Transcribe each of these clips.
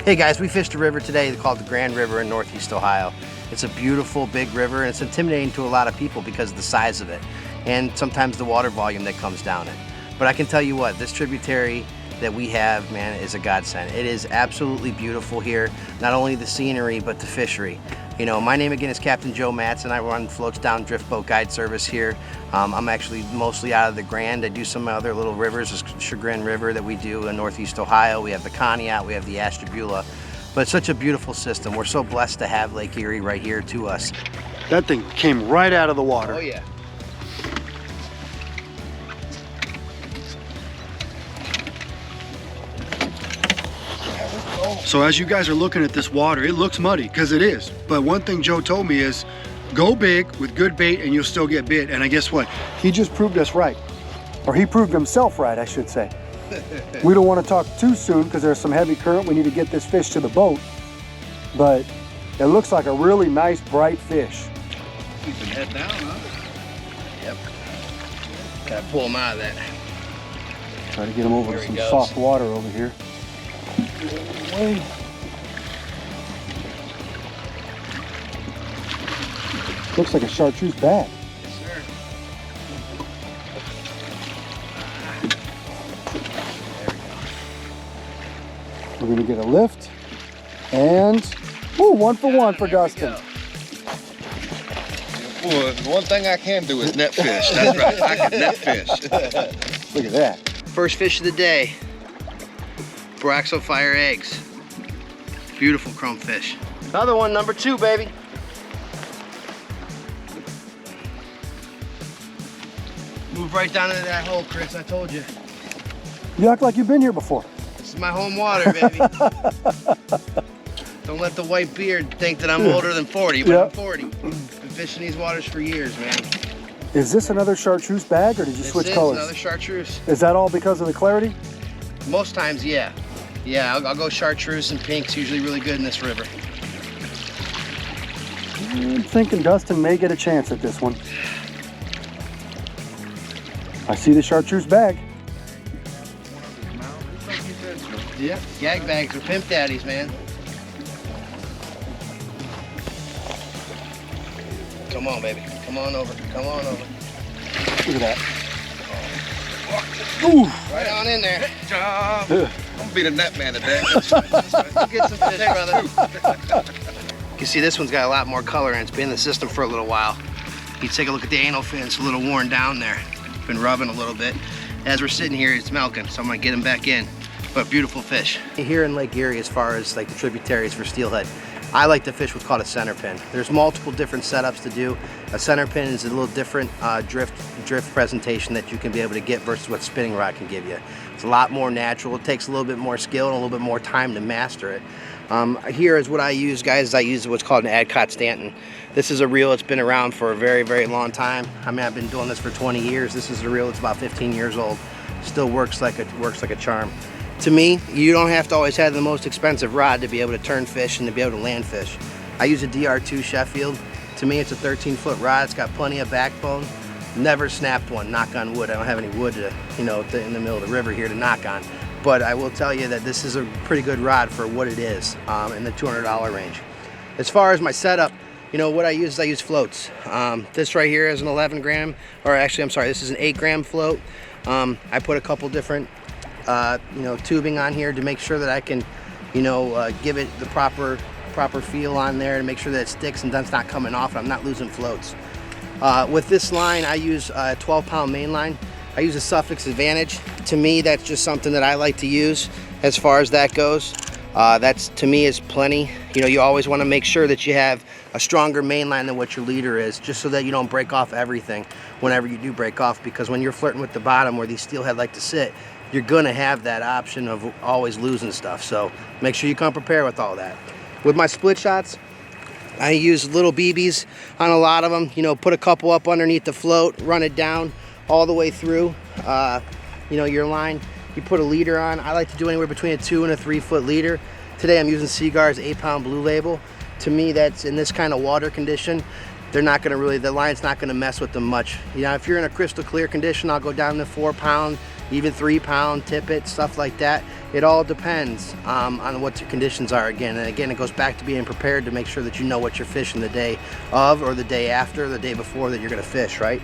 Hey guys, we fished a river today called the Grand River in Northeast Ohio. It's a beautiful big river and it's intimidating to a lot of people because of the size of it and sometimes the water volume that comes down it. But I can tell you what, this tributary that we have, man, is a godsend. It is absolutely beautiful here, not only the scenery but the fishery. You know, my name again is Captain Joe Matson. I run Floats Down Drift Boat Guide Service here. I'm actually mostly out of the Grand. I do some other little rivers. There's Chagrin River that we do in Northeast Ohio. We have the Conneaut, we have the Ashtabula. But it's such a beautiful system. We're so blessed to have Lake Erie right here to us. That thing came right out of the water. Oh yeah. So as you guys are looking at this water, it looks muddy, because it is. But one thing Joe told me is, go big with good bait and you'll still get bit. And I guess what? He just proved us right. Or he proved himself right, I should say. We don't want to talk too soon because there's some heavy current. We need to get this fish to the boat. But it looks like a really nice, bright fish. Keeping head down, huh? Yep. Gotta pull him out of that. Try to get him over to some soft water over here. Looks like a chartreuse bag. Yes, sir. We're gonna get a lift, and ooh, 1 for 1 for Dustin. Well, the one thing I can do is net fish. That's right, I can net fish. Look at that. First fish of the day. Fire eggs. Beautiful chrome fish. Another one, number 2, baby. Move right down into that hole, Chris, I told you. You act like you've been here before. This is my home water, baby. Don't let the white beard think that I'm older than 40, but I'm 40. Been fishing these waters for years, man. Is this another chartreuse bag, or did you switch colors? This is another chartreuse. Is that all because of the clarity? Most times, yeah. Yeah, I'll go chartreuse and pink's usually really good in this river. I'm thinking Dustin may get a chance at this one. I see the chartreuse bag. Yeah, gag bags are pimp daddies, man. Come on, baby. Come on over. Come on over. Look at that. Ooh. Right on in there. Good job. I'm gonna be the net man today. That's right. You get some fish, brother. You can see this one's got a lot more color and it's been in the system for a little while. You take a look at the anal fin, it's a little worn down there. Been rubbing a little bit. As we're sitting here, it's milking, so I'm gonna get him back in. But beautiful fish. Here in Lake Erie, as far as like the tributaries for steelhead, I like to fish what's called a center pin. There's multiple different setups to do. A center pin is a little different drift presentation that you can be able to get versus what spinning rod can give you. It's a lot more natural. It takes a little bit more skill and a little bit more time to master it. Here is what I use, guys. I use what's called an Adcott Stanton. This is a reel that's been around for a very, very long time. I mean, I've been doing this for 20 years. This is a reel that's about 15 years old. Still works like a charm. To me, you don't have to always have the most expensive rod to be able to turn fish and to be able to land fish. I use a DR2 Sheffield. To me, it's a 13-foot rod. It's got plenty of backbone. Never snapped one, knock on wood. I don't have any wood to, you know, in the middle of the river here to knock on. But I will tell you that this is a pretty good rod for what it is in the $200 range. As far as my setup, you know, what I use floats. This right here is an 11 gram, or actually, I'm sorry, this is an 8 gram float. I put a couple different you know, tubing on here to make sure that I can, you know, give it the proper feel on there to make sure that it sticks and that's not coming off and I'm not losing floats. With this line, I use a 12-pound main line. I use a Suffix Advantage. To me, that's just something that I like to use as far as that goes. That's, to me, is plenty. You know, you always want to make sure that you have a stronger main line than what your leader is, just so that you don't break off everything whenever you do break off, because when you're flirting with the bottom where these steelhead like to sit, you're gonna have that option of always losing stuff. So make sure you come prepared with all that. With my split shots, I use little BBs on a lot of them. You know, put a couple up underneath the float, run it down all the way through. You know, your line, you put a leader on. I like to do anywhere between a 2 and a 3 foot leader. Today I'm using Seaguar's 8-pound blue label. To me, that's in this kind of water condition, they're not gonna really, the line's not gonna mess with them much. You know, if you're in a crystal clear condition, I'll go down to 4 pound, even 3-pound tippet, stuff like that. It all depends on what your conditions are again. And again, it goes back to being prepared to make sure that you know what you're fishing the day of, or the day after, or the day before that you're gonna fish, right?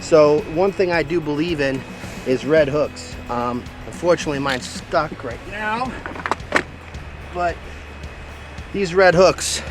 So one thing I do believe in is red hooks. Unfortunately, mine's stuck right now, but these red hooks,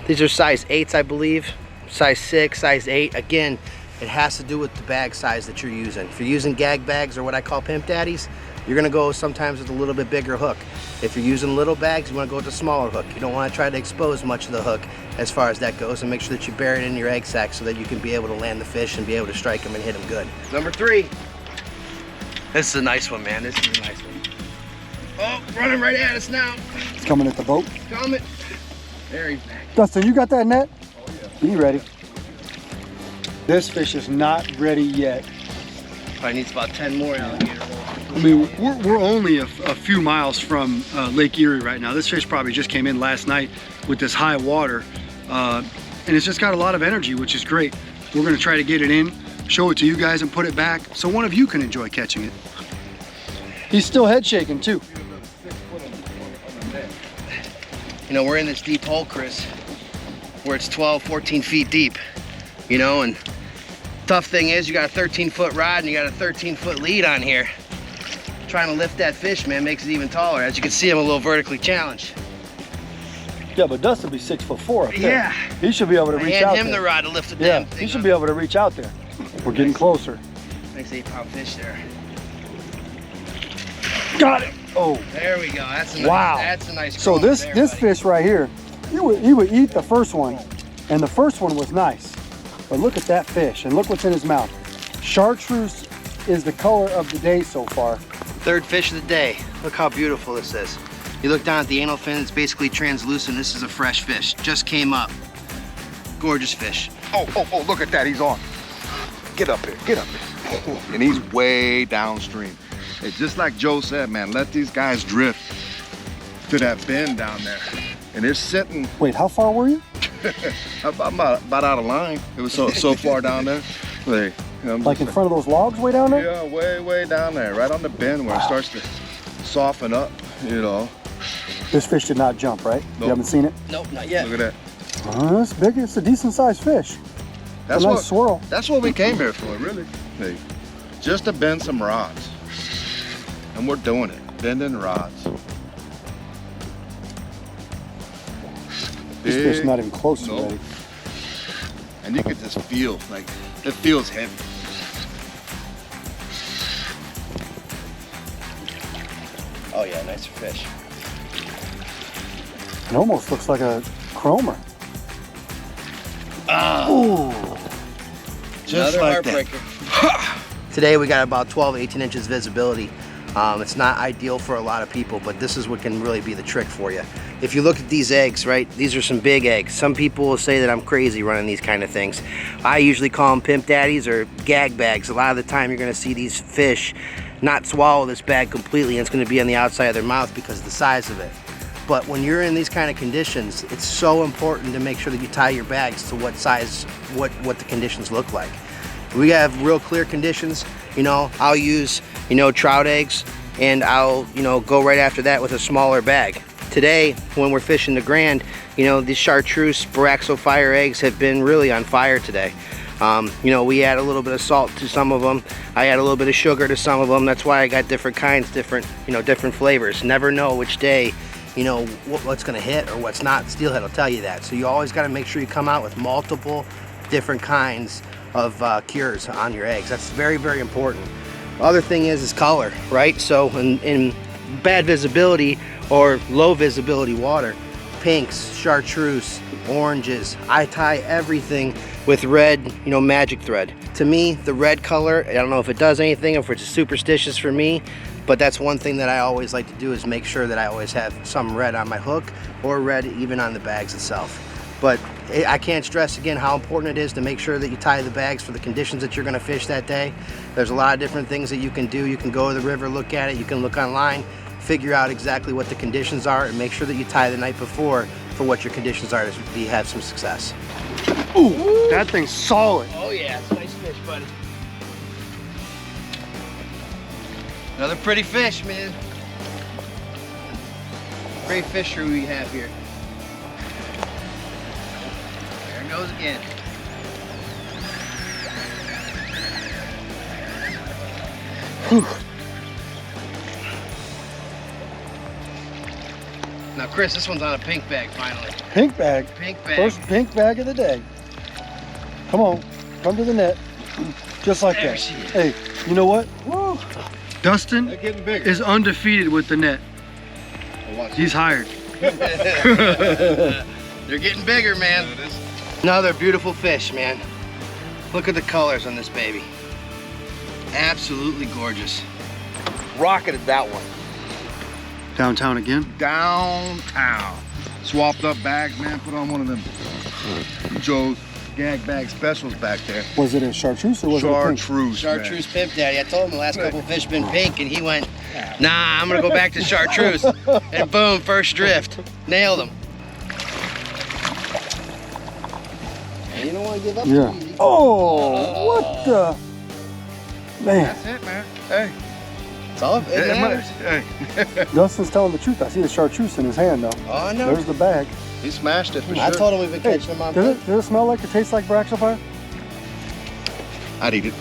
these are size 8s, I believe, size 6, size 8. Again, it has to do with the bag size that you're using. If you're using gag bags, or what I call pimp daddies, you're gonna go sometimes with a little bit bigger hook. If you're using little bags, you wanna go with a smaller hook. You don't wanna try to expose much of the hook as far as that goes, and make sure that you bury it in your egg sac so that you can be able to land the fish and be able to strike them and hit them good. Number 3. This is a nice one, man. This is a nice one. Oh, running right at us now. It's coming at the boat. Coming. There he's back. Dustin, you got that net? Oh, yeah. Be ready. This fish is not ready yet. Probably needs about 10 more alligator. I mean, we're only a few miles from Lake Erie right now. This fish probably just came in last night with this high water. And it's just got a lot of energy, which is great. We're gonna try to get it in, show it to you guys, and put it back so one of you can enjoy catching it. He's still head shaking too. You know, we're in this deep hole, Chris, where it's 12, 14 feet deep, you know, and tough thing is you got a 13-foot rod and you got a 13-foot lead on here. Trying to lift that fish, man, makes it even taller. As you can see, I'm a little vertically challenged. Yeah, but Dustin will be 6'4" up there. Yeah. He should be able to reach out hand him there. the rod to lift the Yeah, damn thing he should up. be able to reach out there. We're getting closer. Nice 8-pound fish there. Got it. Oh. There we go. That's a nice, Wow. That's a nice. So this there, this buddy. fish right here, he would eat the first one, and the first one was nice. But look at that fish, and look what's in his mouth. Chartreuse is the color of the day so far. Third fish of the day. Look how beautiful this is. You look down at the anal fin, it's basically translucent. This is a fresh fish. Just came up. Gorgeous fish. Oh, look at that, he's on. Get up here, get up here. And he's way downstream. It's just like Joe said, man, let these guys drift to that bend down there. And they're sitting, Wait, how far were you? about out of line. It was so far down there. Like, you know, Like in front of those logs way down there? Yeah, way down there, right on the bend where it starts to soften up, you know. This fish did not jump, right? Nope. You haven't seen it? Nope, not yet. Look at that. It's big. It's a decent sized fish. That's a nice what, swirl. That's what we came here for, really. Hey, just to bend some rods. And we're doing it, bending rods. This fish not even close to Nope. ready. And you can just feel, like, it feels heavy. Oh yeah, nice fish. It almost looks like a chromer. Ooh. Just like that. Today we got about 12, 18 inches visibility. It's not ideal for a lot of people, but this is what can really be the trick for you. If you look at these eggs, right, these are some big eggs. Some people will say that I'm crazy running these kind of things. I usually call them pimp daddies or gag bags. A lot of the time you're gonna see these fish not swallow this bag completely, and it's gonna be on the outside of their mouth because of the size of it. But when you're in these kind of conditions, it's so important to make sure that you tie your bags to what size, what the conditions look like. We have real clear conditions, you know, I'll use, you know, trout eggs, and I'll, you know, go right after that with a smaller bag. Today, when we're fishing the Grand, you know, these chartreuse Boraxo fire eggs have been really on fire today. You know, we add a little bit of salt to some of them. I add a little bit of sugar to some of them. That's why I got different kinds, different, you know, different flavors. Never know which day, you know, what's gonna hit or what's not. Steelhead will tell you that. So you always gotta make sure you come out with multiple different kinds of cures on your eggs. That's very, very important. Other thing is color, right? So in bad visibility or low visibility water, pinks, chartreuse, oranges, I tie everything with red, you know, magic thread. To me, the red color, I don't know if it does anything, if it's superstitious for me, but that's one thing that I always like to do is make sure that I always have some red on my hook or red even on the bags itself. But I can't stress again how important it is to make sure that you tie the bags for the conditions that you're gonna fish that day. There's a lot of different things that you can do. You can go to the river, look at it, you can look online, figure out exactly what the conditions are, and make sure that you tie the night before for what your conditions are to have some success. Ooh, that thing's solid. Oh yeah, it's a nice fish, buddy. Another pretty fish, man. Great fishery we have here. There it goes again. Whew. Now, Chris, this one's on a pink bag finally. Pink bag. Pink bag. First pink bag of the day. Come on, come to the net. Just like There that. she is. Hey, you know what? Woo. Dustin They're getting bigger. is undefeated with the net. He's hired. They're getting bigger, man. Another beautiful fish, man. Look at the colors on this baby. Absolutely gorgeous. Rocketed that one. Downtown again. Downtown. Swapped up bags, man. Put on one of them Joe's gag bag specials back there. Was it a chartreuse or was it a pink? Chartreuse. Chartreuse pimp daddy. I told him the last couple of fish been pink and he went, nah, I'm gonna go back to chartreuse. And boom, first drift. Nailed him. You don't want to give up Yeah. too easy. Oh, what the? Man, That's it, man. Hey. It's all it matters. Hey. Dustin's telling the truth. I see the chartreuse in his hand though. Oh, I know. There's the bag. He smashed it for sure. I told him we've been Hey, catching them on does pink. it smell like it tastes like Braxton fire? I'd eat it.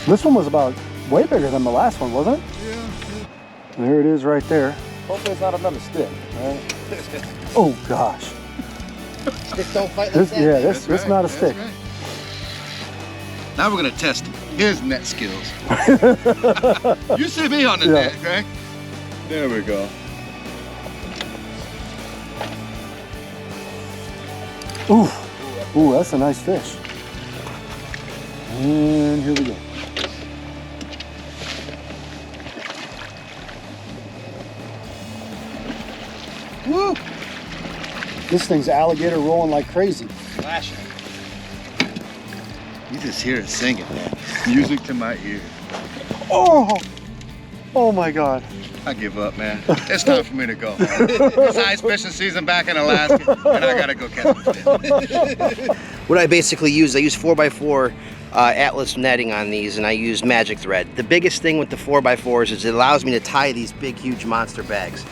This one was about way bigger than the last one, wasn't it? Yeah. There it is right there. Hopefully it's not another stick, man. Oh gosh. Sticks don't fight like This, that. yeah, baby. this it's not a That's stick. right. Now we're gonna test his net skills. You see me on the Yeah. net, right? There we go. Ooh, ooh, that's a nice fish. And here we go. Woo! This thing's alligator rolling like crazy. Flashing. You just hear it singing, man. Music to my ear. Oh, oh my God. I give up, man. It's time for me to go. It's ice fishing season back in Alaska, and I gotta go catch some fish. What I basically use, I use 4x4 Atlas netting on these, and I use magic thread. The biggest thing with the 4x4s is it allows me to tie these big, huge monster bags.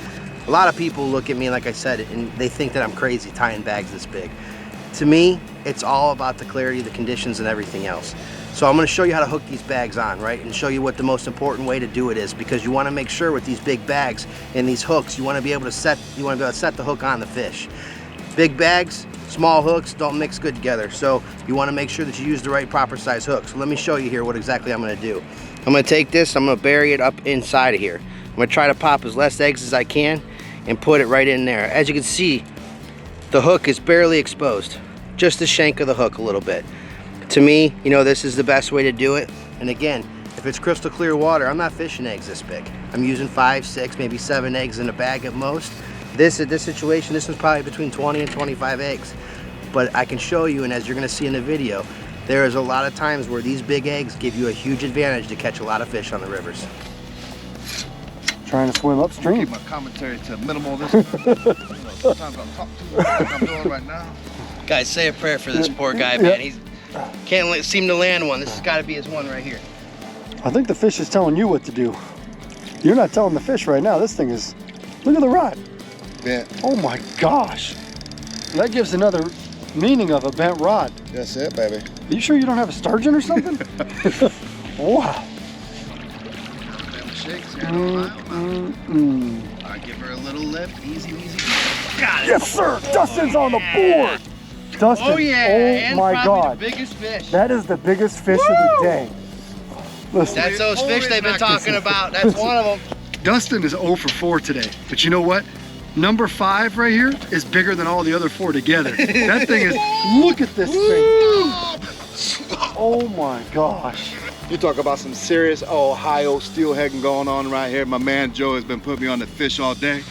A lot of people look at me, like I said, and they think that I'm crazy tying bags this big. To me, it's all about the clarity, the conditions, and everything else. So I'm going to show you how to hook these bags on, right? And show you what the most important way to do it is, because you want to make sure with these big bags and these hooks, you want to be able to set the hook on the fish. Big bags, small hooks don't mix good together. So you want to make sure that you use the right proper size hook. So let me show you here what exactly I'm going to do. I'm going to take this, I'm going to bury it up inside of here. I'm going to try to pop as less eggs as I can and put it right in there. As you can see, the hook is barely exposed. Just the shank of the hook a little bit. To me, you know, this is the best way to do it. And again, if it's crystal clear water, I'm not fishing eggs this big. I'm using 5, 6, maybe 7 eggs in a bag at most. This situation, this is probably between 20 and 25 eggs. But I can show you, and as you're gonna see in the video, there is a lot of times where these big eggs give you a huge advantage to catch a lot of fish on the rivers. Trying to swim upstream. Keep my commentary to minimal this time. Sometimes I'll talk too much like I'm doing right now. Guys, say a prayer for this poor guy, man. He can't seem to land one. This has got to be his one right here. I think the fish is telling you what to do. You're not telling the fish right now. This thing is, look at the rod. Yeah, Oh my gosh. That gives another meaning of a bent rod. that's it, baby. Are you sure you don't have a sturgeon or something? Wow. Shakes here. I give her a little lift. Easy, easy. Got it. Yes, sir. Dustin's on the board. Dustin, Oh, yeah. oh And my probably God. the biggest fish. That is the biggest fish of the day. Listen, That's those fish they've been talking about. That's one of them. Dustin is 0 for 4 today. But you know what? Number 5 right here is bigger than all the other 4 together. That thing is, look at this thing. Oh my gosh. You talk about some serious Ohio steelhead going on right here. My man Joe has been putting me on the fish all day.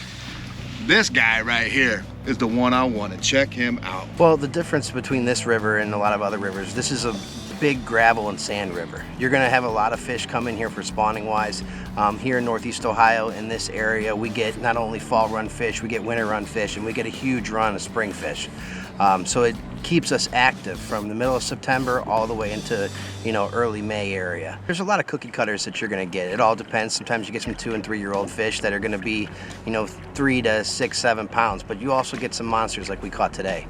This guy right here is the one I want to check him out. Well, the difference between this river and a lot of other rivers, this is a big gravel and sand river. You're gonna have a lot of fish come in here for spawning wise. Here in Northeast Ohio, in this area, we get not only fall run fish, we get winter run fish, and we get a huge run of spring fish. So keeps us active from the middle of September all the way into, you know, early May area. There's a lot of cookie cutters that you're gonna get. It all depends. Sometimes you get some 2 and 3 year old fish that are gonna be, you know, 3 to 6, 7 pounds, but you also get some monsters like we caught today.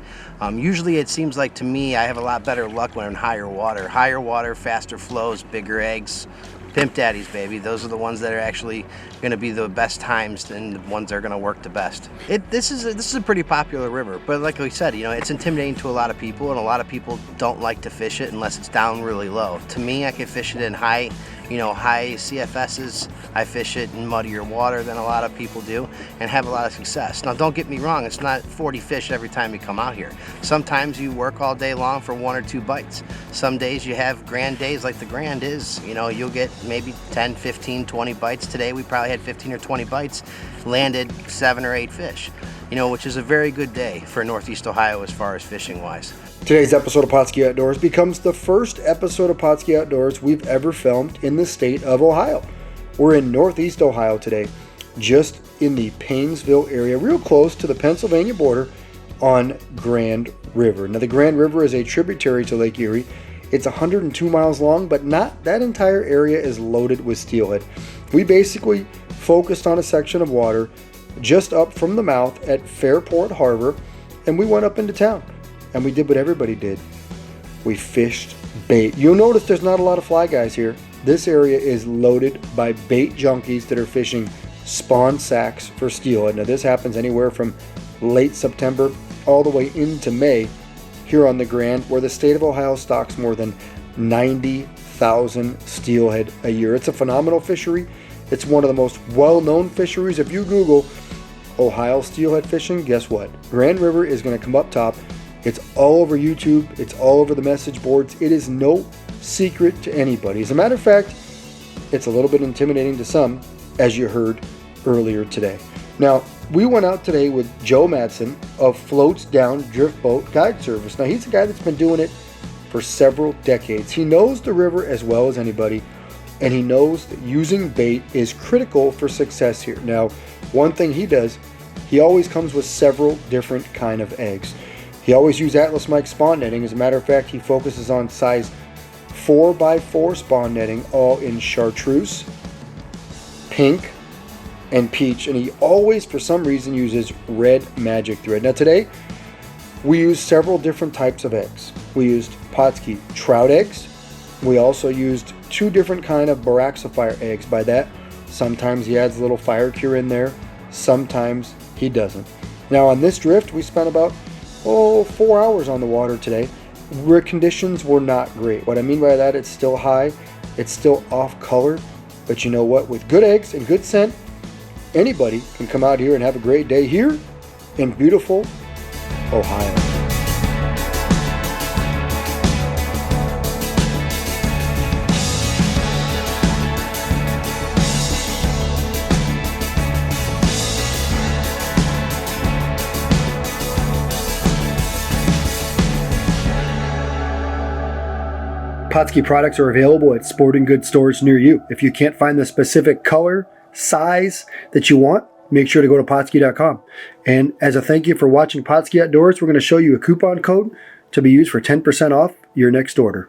Usually it seems like to me, I have a lot better luck when in higher water. Higher water, faster flows, bigger eggs. Pimp daddies, baby. Those are the ones that are actually going to be the best times and the ones that are going to work the best. This is a pretty popular river, but like we said, you know, it's intimidating to a lot of people, and a lot of people don't like to fish it unless it's down really low. To me, I can fish it in high, you know, high CFSs. I fish it in muddier water than a lot of people do and have a lot of success. Now, don't get me wrong, it's not 40 fish every time you come out here. Sometimes you work all day long for 1 or 2 bites. Some days you have grand days like the Grand is. You know, you'll get maybe 10, 15, 20 bites. Today we probably had 15 or 20 bites, landed 7 or 8 fish, you know, which is a very good day for Northeast Ohio as far as fishing wise. Today's episode of Pautzke Outdoors becomes the first episode of Pautzke Outdoors we've ever filmed in the state of Ohio. We're in Northeast Ohio today, just in the Paynesville area, real close to the Pennsylvania border on Grand River. Now, the Grand River is a tributary to Lake Erie. It's 102 miles long, but not that entire area is loaded with steelhead. We basically focused on a section of water just up from the mouth at Fairport Harbor, and we went up into town, and we did what everybody did. We fished bait. You'll notice there's not a lot of fly guys here. This area is loaded by bait junkies that are fishing spawn sacks for steelhead. Now, this happens anywhere from late September all the way into May here on the Grand, where the state of Ohio stocks more than 90,000 steelhead a year. It's a phenomenal fishery. It's one of the most well-known fisheries. If you Google Ohio steelhead fishing, guess what? Grand River is going to come up top. It's all over YouTube. It's all over the message boards. It is no secret to anybody. As a matter of fact, it's a little bit intimidating to some, as you heard earlier today. Now, we went out today with Joe Matson of Floats Down Drift Boat Guide Service. Now, he's a guy that's been doing it for several decades. He knows the river as well as anybody, and he knows that using bait is critical for success here. Now, one thing he does, he always comes with several different kind of eggs. He always uses Atlas Mike spawn netting. As a matter of fact, he focuses on size 4x4 spawn netting, all in chartreuse, pink, and peach, and he always, for some reason, uses red magic thread. Now today, we used several different types of eggs. We used Pautzke trout eggs. We also used 2 different kind of Baraxifier eggs. By that, sometimes he adds a little fire cure in there, sometimes he doesn't. Now on this drift, we spent about 4 hours on the water today, where conditions were not great. What I mean by that, it's still high, it's still off color, but you know what? With good eggs and good scent, anybody can come out here and have a great day here in beautiful Ohio. Pautzke products are available at sporting goods stores near you. If you can't find the specific color, size that you want, make sure to go to Pautzke.com. And as a thank you for watching Pautzke Outdoors, we're going to show you a coupon code to be used for 10% off your next order.